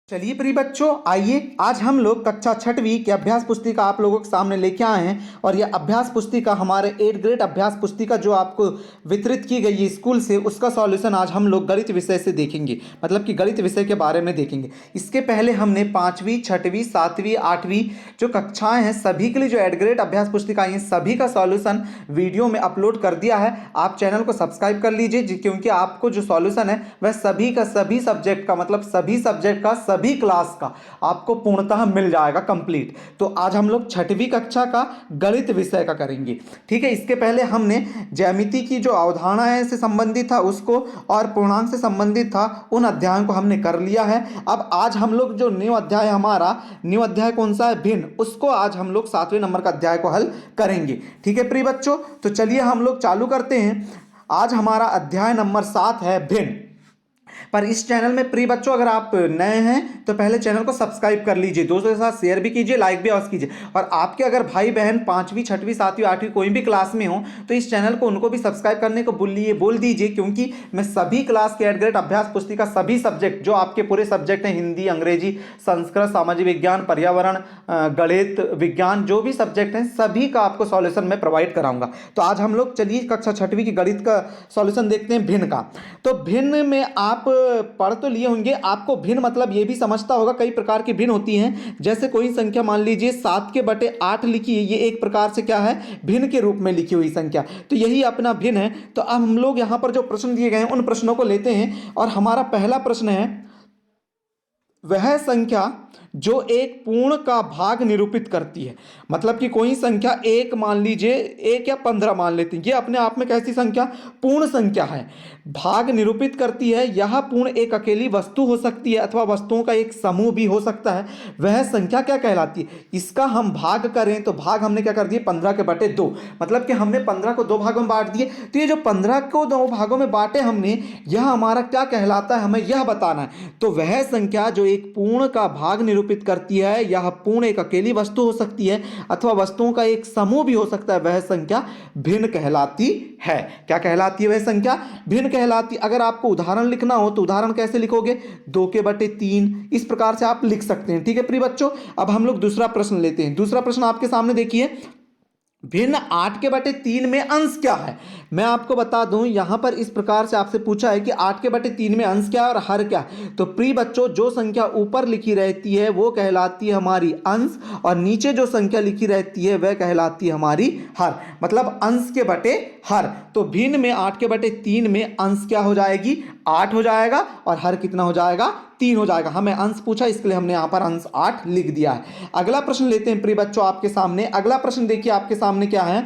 चलिए प्रिय बच्चों, आइए आज हम लोग कक्षा छठवीं की अभ्यास पुस्तिका आप लोगों के सामने लेके आए हैं। और यह अभ्यास पुस्तिका हमारे 8th ग्रेड अभ्यास पुस्तिका जो आपको वितरित की गई है स्कूल से, उसका सॉल्यूशन आज हम लोग गणित विषय से देखेंगे, मतलब कि गणित विषय के बारे में देखेंगे। इसके पहले हमने 5वीं, 6वीं, 7वीं, 8वीं जो कक्षाएं हैं सभी के लिए जो 8th ग्रेड अभ्यास पुस्तिका हैं सभी का सॉल्यूशन वीडियो में अपलोड कर दिया है। आप चैनल को सब्सक्राइब कर लीजिए क्योंकि आपको जो सॉल्यूशन है वह सभी का सभी सब्जेक्ट का, मतलब सभी सब्जेक्ट का सभी क्लास का आपको पूर्णतः मिल जाएगा कंप्लीट। तो आज हम लोग छठवीं कक्षा का गणित विषय का करेंगे, ठीक है। इसके पहले हमने ज्यामिति की जो अवधारणाएं से संबंधित था उसको और पूर्णांक से संबंधित था उन अध्यायों को हमने कर लिया है। अब आज हम लोग जो न्यू अध्याय, हमारा न्यू अध्याय कौन सा है, भिन्न, उसको आज हम लोग 7वें नंबर का अध्याय को हल करेंगे, ठीक है प्रिय बच्चों। तो चलिए हम लोग चालू करते हैं। आज हमारा अध्याय नंबर 7 है भिन्न। पर इस चैनल में प्रिय बच्चों अगर आप नए हैं तो पहले चैनल को सब्सक्राइब कर लीजिए, दोस्तों के साथ शेयर भी कीजिए, लाइक भी अवश्य कीजिए। और आपके अगर भाई बहन 5वीं, 6वीं, 7वीं, 8वीं कोई भी क्लास में हो तो इस चैनल को उनको भी सब्सक्राइब करने को बोल दीजिए, क्योंकि मैं सभी क्लास के 8th ग्रेड अभ्यास पुस्तिका सभी सब्जेक्ट जो आपके पूरे सब्जेक्ट हैं, हिंदी, अंग्रेजी, संस्कृत, सामाजिक विज्ञान, पर्यावरण, गणित, विज्ञान, जो भी सब्जेक्ट हैं सभी का आपको सॉल्यूशन मैं प्रोवाइड कराऊंगा। तो आज हम लोग चलिए कक्षा छठवीं की गणित का सॉल्यूशन देखते हैं भिन्न का। तो भिन्न में आप पढ़ तो लिए होंगे, आपको भिन्न मतलब ये भी समझता होगा कई प्रकार की भिन्न होती हैं। जैसे कोई संख्या मान लीजिए 7/8 लिखी है, ये एक प्रकार से क्या है, भिन्न के रूप में लिखी हुई संख्या, तो यही अपना भिन्न है। तो अब हम लोग यहां पर जो प्रश्न दिए गए हैं उन प्रश्नों को लेते हैं। और हमारा पहला प्रश्न है, वह संख्या जो एक पूर्ण का भाग निरूपित करती है। मतलब कि कोई संख्या एक मान लीजिए 1 या 15 मान लेते हैं, ये अपने आप में कैसी संख्या, पूर्ण संख्या है, भाग निरूपित करती है। यह पूर्ण एक अकेली वस्तु हो सकती है अथवा वस्तुओं का एक समूह भी हो सकता है। वह संख्या क्या कहलाती है, इसका हम भाग करें तो भाग हमने क्या कर दिए 15/2, मतलब कि हमने 15 को 2 भागों में बांट दिए। तो ये जो 15 को 2 भागों में बांटे हमने, यह हमारा क्या कहलाता है, हमें यह बताना है। तो वह संख्या जो एक पूर्ण का भाग निरूपित करती है, यह पूर्ण एक अकेली वस्तु हो सकती है अथवा वस्तुओं का एक समूह भी हो सकता है, वह संख्या भिन्न कहलाती है। क्या कहलाती है वह संख्या, भिन्न कहलाती। अगर आपको उदाहरण लिखना हो तो उदाहरण कैसे लिखोगे, 2/3 इस प्रकार से आप लिख सकते हैं, ठीक है प्रिय बच्चों। अब हम लोग दूसरा प्रश्न लेते हैं। दूसरा प्रश्न आपके सामने देखिए, भिन्न 8/3 में अंश क्या है। मैं आपको बता दूं, यहां पर इस प्रकार से आपसे पूछा है कि 8/3 में अंश क्या है और हर क्या है। तो प्रिय बच्चों जो संख्या ऊपर लिखी रहती है वो कहलाती है हमारी अंश, और नीचे जो संख्या लिखी रहती है वह कहलाती है हमारी हर, मतलब अंश के बटे हर। तो भिन्न में 8/3 में अंश क्या हो जाएगी, 8 हो जाएगा, और हर कितना हो जाएगा, 3 हो जाएगा। हमें अंश पूछा इसके लिए हमने यहां पर अंश 8 लिख दिया है। अगला प्रश्न लेते हैं प्रिय बच्चों आपके सामने। अगला प्रश्न देखिए आपके सामने क्या है,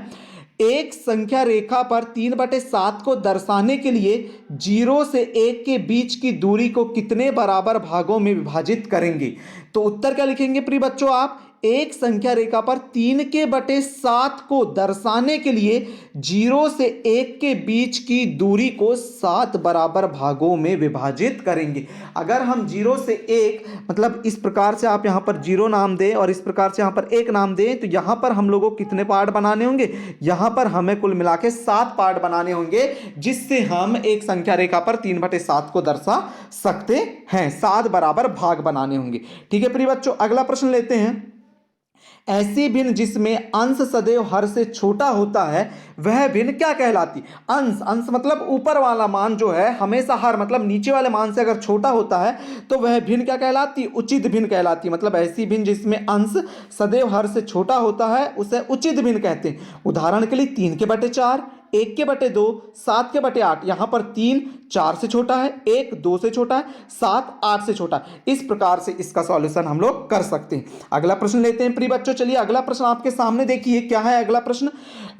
एक संख्या रेखा पर 3/7 को दर्शाने के लिए 0 से 1 के बीच की दूरी को कितने बराबर भागों में विभाजित करेंगे। तो उत्तर क्या लिखेंगे प्रिय बच्चों, आप एक संख्या रेखा पर 3/7 को दर्शाने के लिए 0 से 1 के बीच की दूरी को 7 बराबर भागों में विभाजित करेंगे। अगर हम 0 से 1, मतलब इस प्रकार से आप यहां पर 0 नाम दें और इस प्रकार से यहां पर 1 नाम दें, तो यहां पर हम लोगों को कितने पार्ट बनाने होंगे, यहां पर हमें कुल मिला के 7 पार्ट बनाने होंगे, जिससे हम एक संख्या रेखा पर 3/7 को दर्शा सकते हैं। 7 बराबर भाग बनाने होंगे, ठीक है प्रिय बच्चों। अगला प्रश्न लेते हैं, ऐसी भिन्न जिसमें अंश सदैव हर से छोटा होता है वह भिन्न क्या कहलाती। अंश मतलब ऊपर वाला मान जो है हमेशा हर, मतलब नीचे वाले मान से अगर छोटा होता है तो वह भिन्न क्या कहलाती, उचित भिन्न कहलाती। मतलब ऐसी भिन्न जिसमें अंश सदैव हर से छोटा होता है उसे उचित भिन्न कहते हैं। उदाहरण के लिए 3/4, 1/2, 7/8। यहां पर 3 4 से छोटा है, 1 2 से छोटा है, 7 8 से छोटा है। इस प्रकार से इसका सॉल्यूशन हम लोग कर सकते हैं। अगला प्रश्न लेते हैं प्रिय बच्चों। चलिए अगला प्रश्न आपके सामने देखिए क्या है अगला प्रश्न,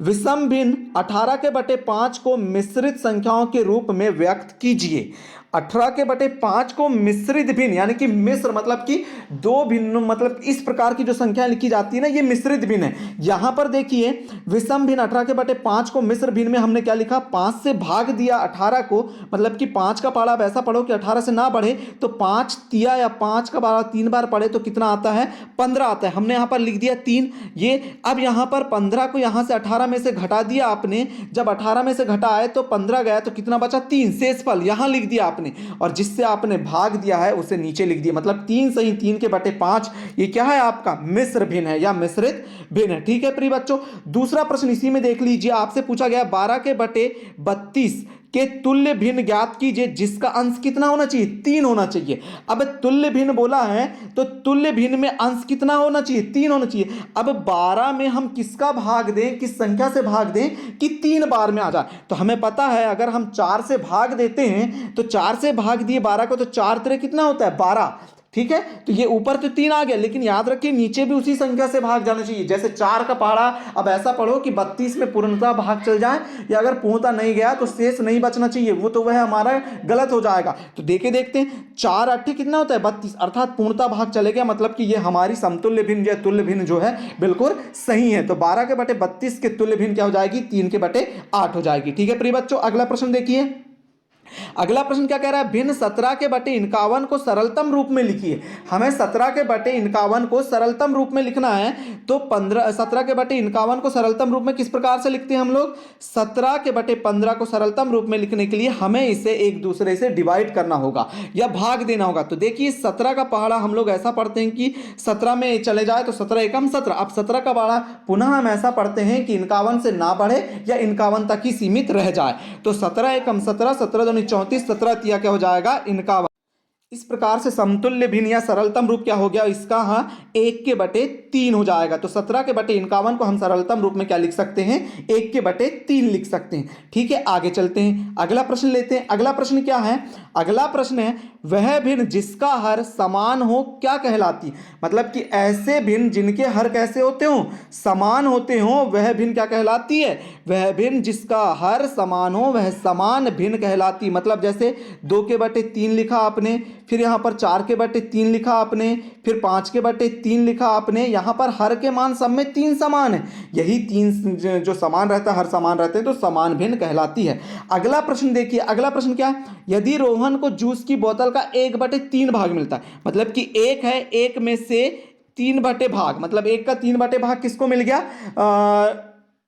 विषम भिन्न 18/5 को मिश्रित संख्याओं के रूप में व्यक्त कीजिए। 18/5 को मिश्रित भिन्न, यानी कि मिश्र मतलब कि दो भिन्न, मतलब इस प्रकार की जो संख्या लिखी जाती है ना, ये मिश्रित भिन्न है। यहां पर देखिए विषम भिन्न 18/5 को मिश्र भिन्न में हमने क्या लिखा, 5 से भाग दिया 18 को, मतलब मतलब कि 5 का पहाड़ा आप ऐसा पढ़ो कि 18 से ना बढ़े, तो 5 तिया या 5 का पहाड़ा 3 बार पढ़े तो कितना आता है, 15 आता है। हमने यहाँ पर लिख दिया 3। ये अब यहाँ पर 15 को यहाँ से 18 में से घटा दिया आपने, जब 18 में से घटाए तो 15 गया तो कितना बचा, 3। शेषफल यहाँ लिख दिया आपने, और जिससे आपने भाग दिया है उसे नीचे लिख दिया। मतलब 3 सही 3 के बटे 5, ये क्या है आपका मिश्र भिन्न है या मिश्रित भिन्न है। ठीक है प्रिय बच्चों, दूसरा प्रश्न इसी में देख लीजिए, आपसे पूछा गया 12 के बटे 32 के तुल्य भिन्न ज्ञात कीजिए जिसका अंश कितना होना चाहिए, 3 होना चाहिए। अब तुल्य भिन्न बोला है तो तुल्य भिन्न में अंश कितना होना चाहिए, 3 होना चाहिए। अब 12 में हम किसका भाग दें, किस संख्या से भाग दें कि 3 बार में आ जाए। तो हमें पता है अगर हम 4 से भाग देते हैं तो 4 से भाग दिए 12 को तो 4 तिरे कितना होता है, 12। ठीक है, तो ये ऊपर तो 3 आ गया, लेकिन याद रखिए नीचे भी उसी संख्या से भाग जाना चाहिए। जैसे 4 का पहाड़ा अब ऐसा पढ़ो कि 32 में पूर्णतः भाग चल जाए, या अगर पूर्णतः नहीं गया तो शेष नहीं बचना चाहिए, वो तो वह हमारा गलत हो जाएगा। तो देखते हैं 4 8 कितना होता है, 32, अर्थात पूर्णतः भाग चले गया, मतलब कि ये हमारी समतुल्य भिन्न या तुल्य भिन्न जो है बिल्कुल सही है। तो 12 के बटे 32 के तुल्य भिन्न क्या हो जाएगी, 3 के बटे 8 हो जाएगी। ठीक है प्रिय बच्चों, अगला प्रश्न देखिए। अगला प्रश्न क्या कह रहा है, भिन्न 17 के बटे 51 को सरलतम रूप में लिखिए। हमें 17 के बटे 51 को सरलतम रूप में लिखना है, तो 17 के बटे 51 को सरलतम रूप में किस प्रकार से लिखते हैं हम लोग, 17 के बटे 15 को सरलतम रूप में लिखने के लिए हमें इसे एक दूसरे से डिवाइड करना होगा या भाग देना होगा। तो देखिए 17 का पहाड़ा हम लोग ऐसा पढ़ते हैं कि 17 में चले जाए तो 17 एकम 17। अब 17 का पहाड़ा पुनः हम ऐसा पढ़ते हैं कि 51 से ना बढ़े या 51 तक ही सीमित रह जाए। तो 17 एकम 17, 17 34, 17 तिया क्या हो जाएगा, 51। इस प्रकार से समतुल्य भिन्न या सरलतम रूप क्या हो गया इसका, हाँ 1 के बटे 3 हो जाएगा। तो 17 के बटे 51 को हम सरलतम रूप में क्या लिख सकते हैं, 1 के बटे 3 लिख सकते हैं। ठीक है, आगे चलते हैं, अगला प्रश्न लेते हैं। अगला प्रश्न क्या है, अगला प्रश्न है वह भिन्न जिसका हर समान हो क्या कहलाती, मतलब कि ऐसे भिन्न जिनके हर कैसे होते हो, समान होते हो, वह भिन्न क्या कहलाती है, वह भिन्न जिसका हर समान हो वह समान भिन्न कहलाती। मतलब जैसे 2 के बटे 3 लिखा आपने, फिर यहाँ पर 4 के बटे 3 लिखा आपने, फिर 5 के बटे 3 लिखा आपने, यहाँ पर हर के मान सब में 3 समान है। यही 3 जो समान रहता है, हर समान रहते हैं तो समान भिन्न कहलाती है। अगला प्रश्न देखिए, अगला प्रश्न क्या है, यदि रोहन को जूस की बोतल का 1/3 भाग मिलता है, मतलब कि 1 है, 1 में से 3 बटे भाग, मतलब 1 का 3 बटे भाग किसको मिल गया,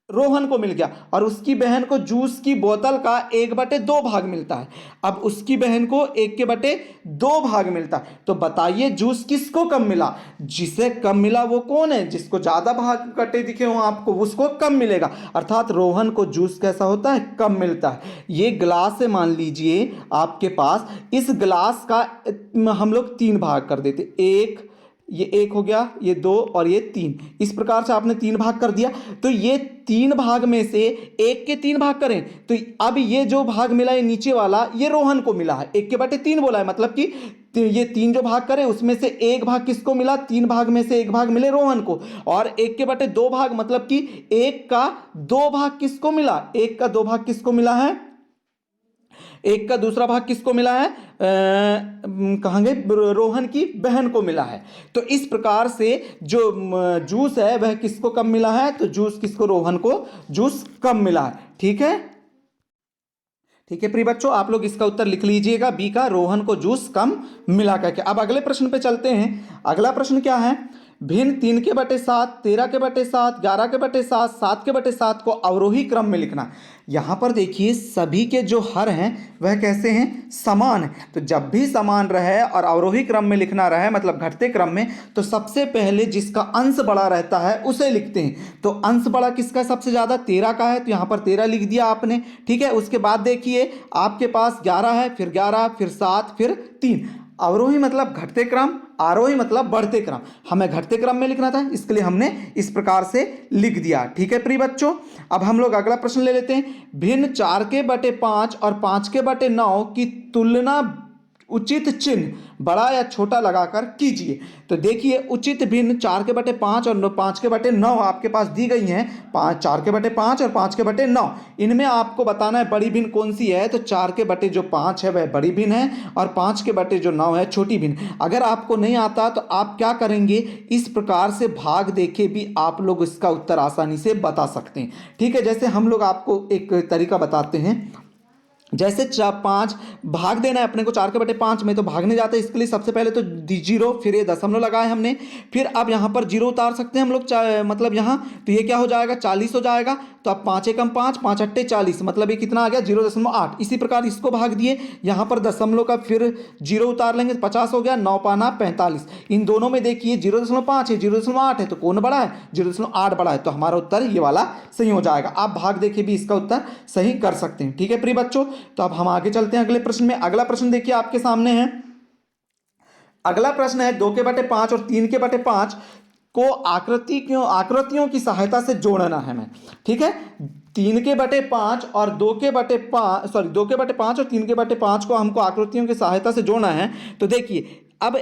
रोहन को मिल गया, और उसकी बहन को जूस की बोतल का 1/2 भाग मिलता है। अब उसकी बहन को 1 के बटे 2 भाग मिलता है, तो बताइए जूस किसको कम मिला, जिसे कम मिला वो कौन है, जिसको ज्यादा भाग कटे दिखे हो आपको उसको कम मिलेगा। अर्थात रोहन को जूस कैसा होता है, कम मिलता है। ये गिलास है, मान लीजिए आपके पास, इस गिलास का हम लोग 3 भाग कर देते, ये 1 हो गया, ये 2 और ये 3, इस प्रकार से आपने 3 भाग कर दिया। तो ये 3 भाग में से 1 के 3 भाग करें तो अब ये जो भाग मिला है नीचे वाला, ये रोहन को मिला है, 1 के बटे 3 बोला है, मतलब कि ये 3 जो भाग करें उसमें से 1 भाग किसको मिला, 3 भाग में से 1 भाग मिले रोहन को, और 1 के बटे 2 भाग मतलब कि 1 का 2 भाग किसको मिला, 1 का 2 भाग किसको मिला है, 1 का दूसरा भाग किसको मिला है, कहेंगे रोहन की बहन को मिला है। तो इस प्रकार से जो जूस है वह किसको कम मिला है, तो जूस किसको, रोहन को जूस कम मिला है। ठीक है, ठीक है प्रिय बच्चों, आप लोग इसका उत्तर लिख लीजिएगा, बी का, रोहन को जूस कम मिला करके। अब अगले प्रश्न पे चलते हैं। अगला प्रश्न क्या है, भिन्न 3 के बटे 7, 13 के बटे 7, 11 के बटे 7, 7 के बटे 7 को अवरोही क्रम में लिखना। यहाँ पर देखिए सभी के जो हर हैं वह कैसे हैं, समान है। तो जब भी समान रहे और अवरोही क्रम में लिखना रहे, मतलब घटते क्रम में, तो सबसे पहले जिसका अंश बड़ा रहता है उसे लिखते हैं। तो अंश बड़ा किसका सबसे ज़्यादा, 13 का है, तो यहाँ पर 13 लिख दिया आपने। ठीक है, उसके बाद देखिए आपके पास 11 है, फिर 11, फिर 7, फिर 3। अवरोही मतलब घटते क्रम, आरोही मतलब बढ़ते क्रम। हमें घटते क्रम में लिखना था, इसके लिए हमने इस प्रकार से लिख दिया। ठीक है प्रिय बच्चों, अब हम लोग अगला प्रश्न ले लेते हैं। भिन्न 4 के बटे 5 और 5 के बटे 9 की तुलना उचित चिन्ह बड़ा या छोटा लगाकर कीजिए। तो देखिए उचित भिन्न 4 के बटे 5 और 5 के बटे 9 आपके पास दी गई हैं। 4 के बटे 5 और 5 के बटे 9, इनमें आपको बताना है बड़ी भिन्न कौन सी है। तो 4 के बटे जो 5 है वह बड़ी भिन्न है, और 5 के बटे जो 9 है छोटी भिन्न। अगर आपको नहीं आता तो आप क्या करेंगे, इस प्रकार से भाग देके भी आप लोग इसका उत्तर आसानी से बता सकते हैं। ठीक है, जैसे हम लोग आपको एक तरीका बताते हैं। जैसे 5 भाग देना है अपने को 4/5 में, तो भागने जाते हैं इसके लिए सबसे पहले तो जीरो, फिर ये दशमलव लगाए हमने, फिर अब यहाँ पर जीरो उतार सकते हैं हम लोग, मतलब यहाँ, तो ये क्या हो जाएगा 40 हो जाएगा। तो अब 5 एकम 5, 5 अट्ठे 40, मतलब ये कितना आ गया 0.8। इसी प्रकार इसको भाग दिए, यहाँ पर दशमलव का फिर जीरो उतार लेंगे तो 50 हो गया, 9 पाना 45। इन दोनों में देखिए 0.5 है 0.8 है, तो कौन बड़ा है 0.8 बड़ा है, तो हमारा उत्तर ये वाला सही हो जाएगा। आप भाग देखिए भी इसका उत्तर सही कर सकते हैं। ठीक है प्रिय बच्चों, तो अब हम आगे चलते हैं अगले प्रश्न में। अगला प्रश्न देखिए आपके सामने है। अगला प्रश्न है 2/5 और 3/5 को आकृतियों की सहायता से जोड़ना है हमें। ठीक है, 3/5 और 2/5 सॉरी 2/5 और 3/5 को हमको आकृतियों की सहायता से जोड़ना है। तो देखिए अब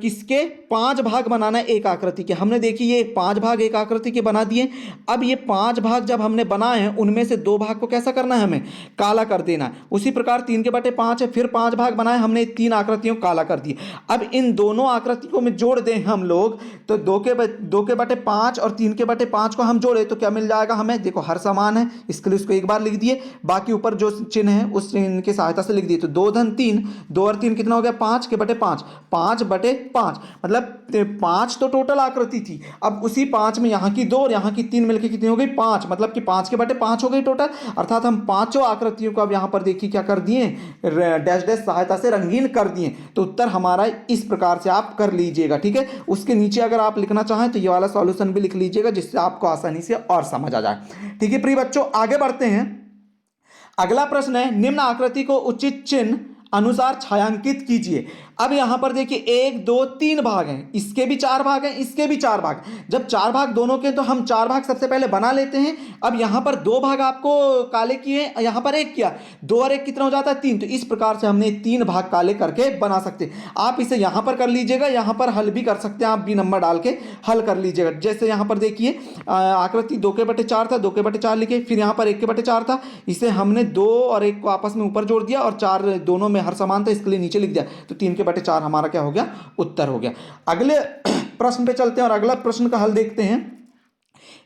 किसके 5 भाग बनाना है एक आकृति के। हमने देखी ये 5 भाग एक आकृति के बना दिए। अब ये 5 भाग जब हमने बनाए हैं उनमें से 2 भाग को कैसा करना है, हमें काला कर देना है। उसी प्रकार 3/5 है, फिर 5 भाग बनाए हमने, 3 आकृतियों को काला कर दिए। अब इन दोनों आकृतियों में जोड़ दें हम लोग, तो 2/5 और 3/5 को हम जोड़े तो क्या मिल जाएगा हमें, देखो हर समान है इसके लिए उसको एक बार लिख दिए, बाकी ऊपर जो चिन्ह है उस चिन्ह की सहायता से लिख दिए। तो 2 धन 3, 2 और 3 कितना हो गया 5/5, 5/5, मतलब 5 तो टोटल आकृति थी। अब उसी 5 में यहाँ की 2 और यहाँ की 3 मिलकर कितनी हो गई 5, मतलब कि 5/5 हो गई टोटल। अर्थात हम पांचों आकृतियों को अब यहाँ पर देखिए क्या कर दिए, डैश डैश सहायता से रंगीन कर दिए। तो उत्तर हमारा इस प्रकार से आप कर लीजिएगा। ठीक है, उसके नीचे अगर आप लिखना चाहें तो ये वाला सॉल्यूशन भी लिख लीजिएगा, जिससे आपको आसानी से और समझ आ जाए। ठीक है प्रिय बच्चों, आगे बढ़ते हैं। अगला प्रश्न है, निम्न आकृति को उचित चिन्ह अनुसार छायांकित कीजिए। अब यहां पर देखिए 1 2 3 भाग हैं, इसके भी 4 भाग हैं, इसके भी 4 भाग। जब 4 भाग दोनों के, तो हम 4 भाग सबसे पहले बना लेते हैं। अब यहां पर 2 भाग आपको काले किए, यहां पर 1 किया, 2 और 1 कितना हो जाता है 3। तो इस प्रकार से हमने 3 भाग काले करके बना सकते हैं। आप इसे यहां पर कर लीजिएगा, यहां पर हल भी कर सकते हैं, आप भी नंबर डाल के हल कर लीजिएगा। जैसे यहां पर देखिए आकृति 2/4 था, 2/4 लिखे, फिर यहां पर 1/4 था, इसे हमने 2 और 1 को आपस में ऊपर जोड़ दिया और 4 दोनों में हर समान था इसके लिए नीचे लिख दिया। तो 3/4 हमारा क्या हो गया, उत्तर हो गया। अगले प्रश्न पे चलते हैं और अगला प्रश्न का हल देखते हैं।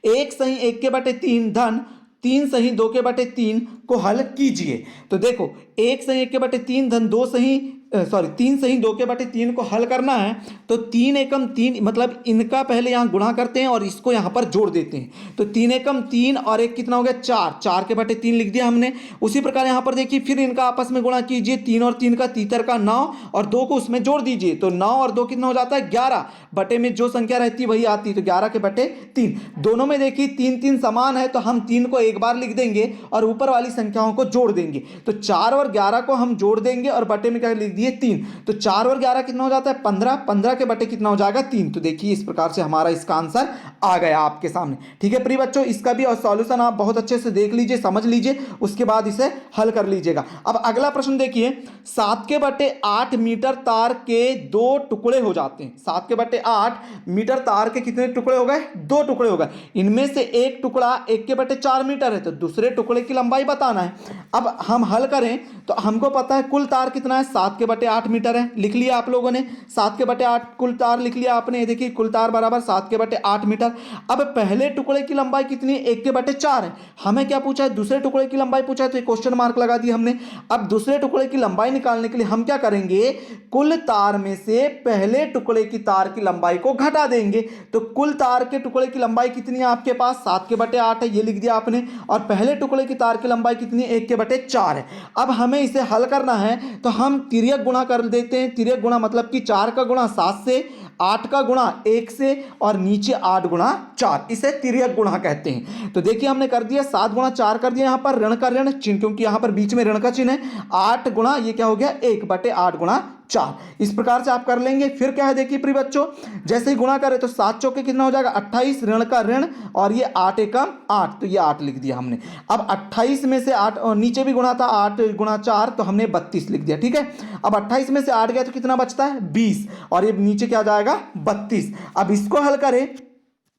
1 सही 1/3 धन 3 सही 2/3 को हल कीजिए। तो देखो 1 सही 1/3 धन 3 सही 2/3 को हल करना है। तो 3 एकम 3, मतलब इनका पहले यहां गुणा करते हैं और इसको यहां पर जोड़ देते हैं। तो 3 एकम 3 और 1 कितना हो गया 4, 4/3 लिख दिया हमने। उसी प्रकार यहां पर देखिए फिर इनका आपस में गुणा कीजिए, 3 और 3 का तीतर का 9 और 2 को उसमें जोड़ दीजिए। तो 9 और 2 कितना हो जाता है 11, बटे में जो संख्या रहती है वही आती है, तो 11/3। दोनों में देखिए 3 3 समान है, तो हम 3 को एक बार लिख देंगे और ऊपर वाली संख्याओं को जोड़ देंगे। तो 4 और 11 को हम जोड़ देंगे और बटे में क्या लिख दिए 3। तो 4 और 11 कितना हो जाता है 15, 15 के बटे कितना हो जाएगा 3। तो देखिए इस प्रकार से हमारा इसका आंसर आ गया आपके सामने। ठीक है प्रिय बच्चों, इसका भी सॉल्यूशन आप बहुत अच्छे से देख लीजिए, समझ लीजिए, उसके बाद इसे हल कर लीजिएगा। अब अगला प्रश्न देखिए, 7/8 मीटर तार के 2 टुकड़े हो जाते हैं। 7/8 मीटर तार के कितने टुकड़े हो गए, 2 टुकड़े हो गए। इनमें से एक टुकड़ा 1/4 मीटर है, तो दूसरे टुकड़े की लंबाई बताना है। अब हम हल करें तो हमको पता है कुल तार कितना है 7/8 मीटर है, लिख लिया आप लोगों ने 7/8 कुल तार लिख लिया आपने। देखिए कुल तार बराबर 7/8 मीटर। अब पहले टुकड़े की लंबाई कितनी है 1/4 है। हमें क्या पूछा है, दूसरे टुकड़े की लंबाई पूछा है, तो क्वेश्चन मार्क लगा दिया हमने। अब दूसरे टुकड़े की लंबाई निकालने के लिए हम क्या करेंगे, कुल तार में से पहले टुकड़े की तार की लंबाई को घटा देंगे। तो कुल तार के टुकड़े की लंबाई कितनी है आपके पास 7/8 है, ये लिख दिया आपने, और पहले टुकड़े की तार की लंबाई कितनी है 1/4 है। अब हमें इसे हल करना है तो हम तिर्यक गुणा कर देते हैं। तिर्यक गुणा मतलब कि 4 का गुणा 7 से, 8 का गुणा 1 से और नीचे 8 गुणा 4, इसे तिर्यक गुणा कहते हैं। तो देखिए हमने कर दिया 7 गुणा 4 कर दिया, यहां पर ऋण का ऋण चिन्ह, क्योंकि यहां पर बीच में ऋण का चिन्ह है। 8 गुणा ये क्या हो गया 1/8 गुणा 4, इस प्रकार से आप कर लेंगे। फिर क्या है देखिए प्रिय बच्चों, जैसे ही गुणा करें तो 7 चौके कितना हो जाएगा 28, ऋण का ऋण, और ये 8 एकम 8, तो ये 8 लिख दिया हमने। अब 28 में से 8 और नीचे भी गुणा था 8 गुणा 4, तो हमने 32 लिख दिया। ठीक है, अब 28 में से 8 गया तो कितना बचता है 20, और ये नीचे क्या जाएगा 32। अब इसको हल करें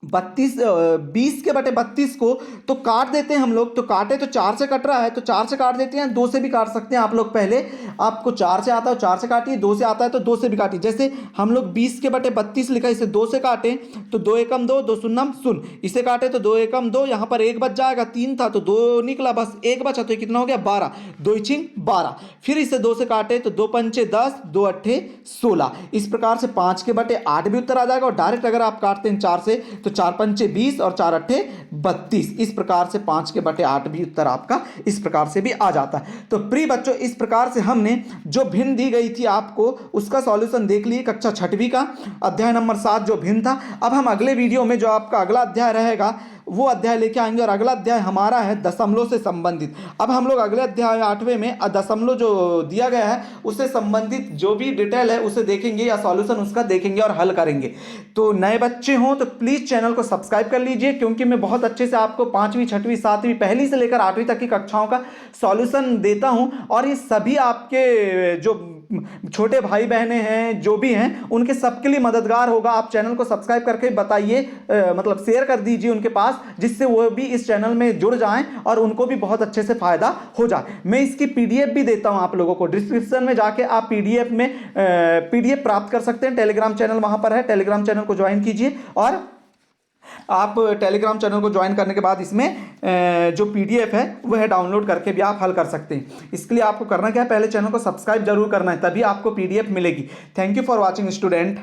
20 के बटे 32 को तो काट देते हैं हम लोग। तो काटे तो 4 से कट रहा है तो 4 से काट देते हैं, 2 से भी काट सकते हैं आप लोग। पहले आपको 4 से आता है 4 से काटिए, 2 से आता है तो 2 से भी काटिए। जैसे हम लोग 20 के बटे 32 लिखा, इसे 2 से काटे तो 2 एकम 2, 2 शून्यम शून्य। इसे काटे तो 2 एकम 2, यहाँ पर 1 बच जाएगा, 3 था तो 2 निकला, बस 1 बचा तो कितना हो गया 12, 2 इचिंग 12। फिर इसे 2 से काटे तो 2 पंचे 10, 2 अट्ठे 16। इस प्रकार से 5 के बटे 8 भी उत्तर आ जाएगा। और डायरेक्ट अगर आप काटते हैं 4 से तो 4 पंचे 20 और 4 अट्ठे 32। इस प्रकार से 5 के बटे 8 भी उत्तर आपका इस प्रकार से भी आ जाता है। तो प्रिय बच्चों, इस प्रकार से हमने जो भिन्न दी गई थी आपको उसका सॉल्यूशन देख लिए, कक्षा 6वीं का अध्याय नंबर 7 जो भिन्न था। अब हम अगले वीडियो में जो आपका अगला अध्याय रहेगा वो अध्याय लेके आएंगे, और अगला अध्याय हमारा है दशमलव से संबंधित। अब हम लोग अगले अध्याय 8वें में दशमलव जो दिया गया है उससे संबंधित जो भी डिटेल है उसे देखेंगे या सॉल्यूशन उसका देखेंगे और हल करेंगे। तो नए बच्चे हों तो प्लीज़ चैनल को सब्सक्राइब कर लीजिए, क्योंकि मैं बहुत अच्छे से आपको 5वीं 6वीं 7वीं पहली से लेकर 8वीं तक की कक्षाओं का सॉल्यूशन देता हूं। और ये सभी आपके जो छोटे भाई बहनें हैं जो भी हैं उनके सबके लिए मददगार होगा। आप चैनल को सब्सक्राइब करके बताइए, मतलब शेयर कर दीजिए उनके पास, जिससे वो भी इस चैनल में जुड़ जाएं और उनको भी बहुत अच्छे से फायदा हो जाए। मैं इसकी पीडीएफ भी देता हूं आप लोगों को, डिस्क्रिप्शन में जाके आप पीडीएफ प्राप्त कर सकते हैं। टेलीग्राम चैनल वहां पर है, टेलीग्राम चैनल को ज्वाइन कीजिए और आप टेलीग्राम चैनल को ज्वाइन करने के बाद इसमें जो पीडीएफ है वह डाउनलोड करके भी आप हल कर सकते हैं। इसके लिए आपको करना क्या है, पहले चैनल को सब्सक्राइब जरूर करना है, तभी आपको पीडीएफ मिलेगी। Thank you for watching student.